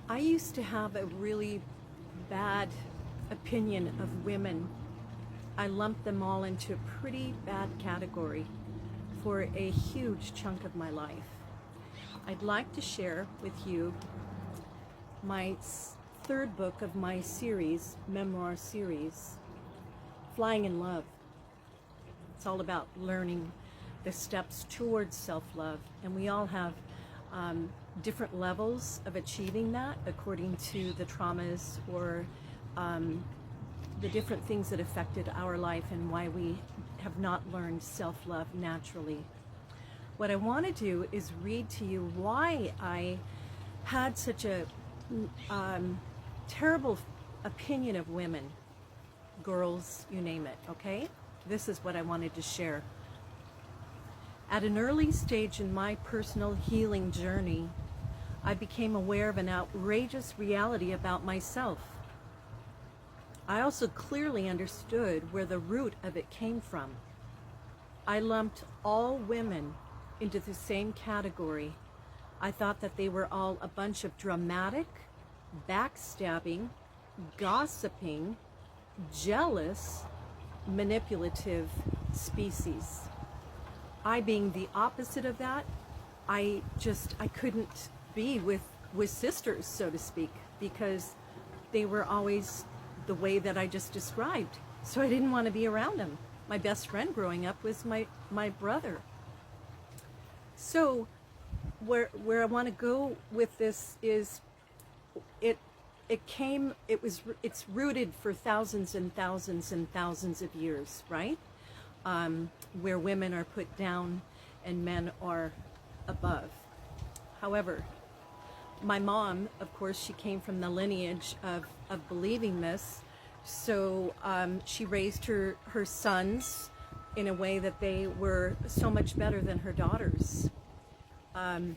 I used to have a really bad opinion of women. I lumped them all into a pretty bad category for a huge chunk of my life. I'd like to share with you my third book of my series, memoir series, Flying in Love. It's all about learning the steps towards self-love, and we all have different levels of achieving that according to the traumas or the different things that affected our life and why we have not learned self-love naturally. What I want to do is read to you why I had such a terrible opinion of women, girls, you name it, okay? This is what I wanted to share. At an early stage in my personal healing journey, I became aware of an outrageous reality about myself. I also clearly understood where the root of it came from. I lumped all women into the same category. I thought that they were all a bunch of dramatic, backstabbing, gossiping, jealous, manipulative species. I being the opposite of that, I couldn't be with sisters, so to speak, because they were always the way that I just described. So I didn't want to be around them. My best friend growing up was my brother. So where I want to go with this is it's rooted for thousands and thousands and thousands of years, right? Where women are put down and men are above. However, my mom, of course, she came from the lineage of believing this, so she raised her sons in a way that they were so much better than her daughters. I'm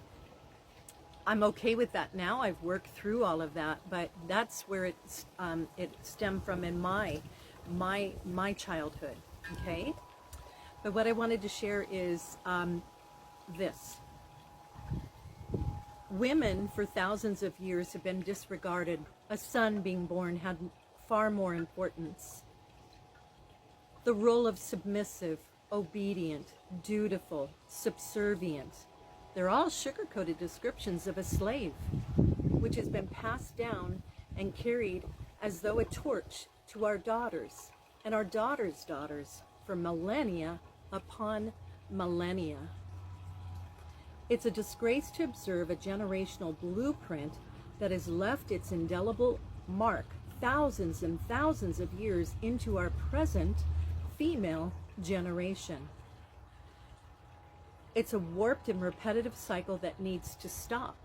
okay with that now. I've worked through all of that, but that's where it stemmed from in my childhood. Okay, but what I wanted to share is this. Women for thousands of years have been disregarded. A son being born had far more importance. The role of submissive, obedient, dutiful, subservient, they're all sugar-coated descriptions of a slave, which has been passed down and carried as though a torch to our daughters and our daughters' daughters for millennia upon millennia. It's a disgrace to observe a generational blueprint that has left its indelible mark thousands and thousands of years into our present female generation. It's a warped and repetitive cycle that needs to stop.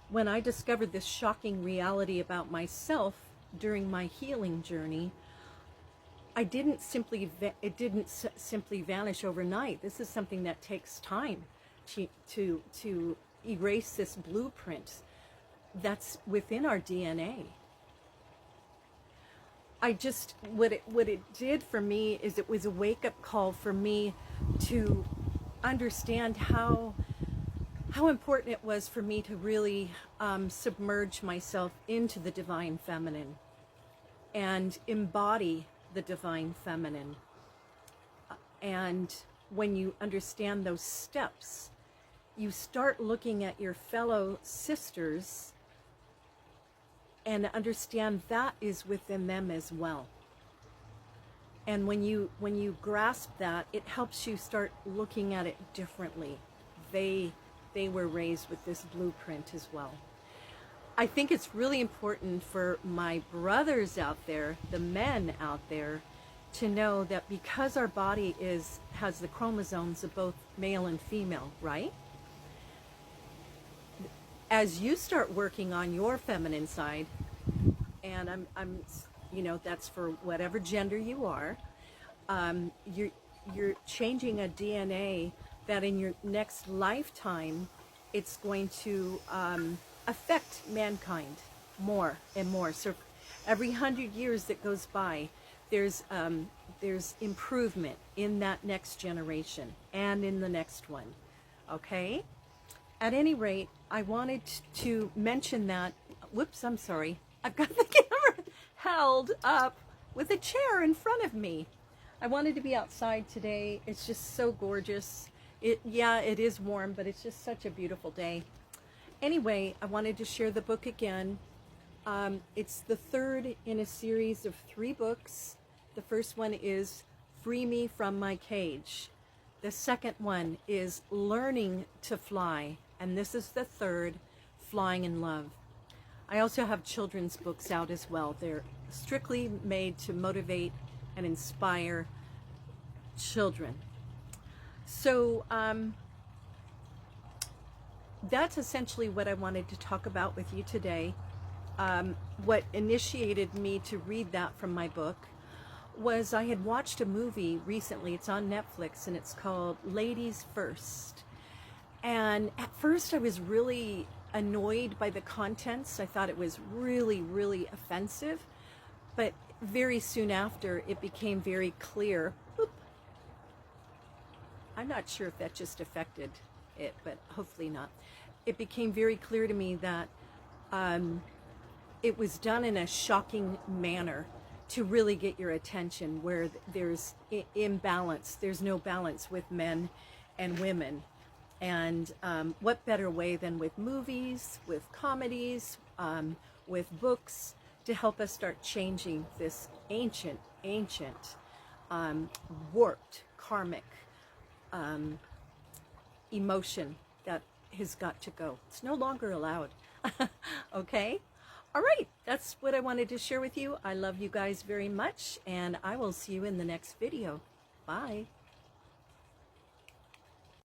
When I discovered this shocking reality about myself during my healing journey, it didn't simply vanish overnight. This is something that takes time to erase this blueprint that's within our DNA. What it did for me is it was a wake-up call for me to understand how important it was for me to really submerge myself into the divine feminine and embody the divine feminine. And when you understand those steps, you start looking at your fellow sisters and understand that is within them as well. And when you grasp that, it helps you start looking at it differently. They were raised with this blueprint as well. I think it's really important for my brothers out there, the men out there, to know that because our body has the chromosomes of both male and female, right? As you start working on your feminine side, and I'm that's for whatever gender you are, you're changing a DNA that in your next lifetime, it's going to affect mankind more and more. So every 100 years that goes by, there's improvement in that next generation and in the next one. Okay? At any rate, I wanted to mention that, whoops, I'm sorry. I've got the camera held up with a chair in front of me. I wanted to be outside today. It's just so gorgeous. Yeah, it is warm, but it's just such a beautiful day. Anyway, I wanted to share the book again. It's the third in a series of 3 books. The first one is Free Me from My Cage. The second one is Learning to Fly. And this is the third, Flying in Love. I also have children's books out as well. They're strictly made to motivate and inspire children. So that's essentially what I wanted to talk about with you today. What initiated me to read that from my book was I had watched a movie recently. It's on Netflix, and it's called Ladies First. And at first I was really annoyed by the contents. I thought it was really, really offensive. But very soon after, it became very clear. Oop. I'm not sure if that just affected it, but hopefully not. It became very clear to me that it was done in a shocking manner to really get your attention, where there's imbalance. There's no balance with men and women. And what better way than with movies, with comedies, with books, to help us start changing this ancient, warped, karmic emotion that has got to go. It's no longer allowed. Okay? All right. That's what I wanted to share with you. I love you guys very much, and I will see you in the next video. Bye.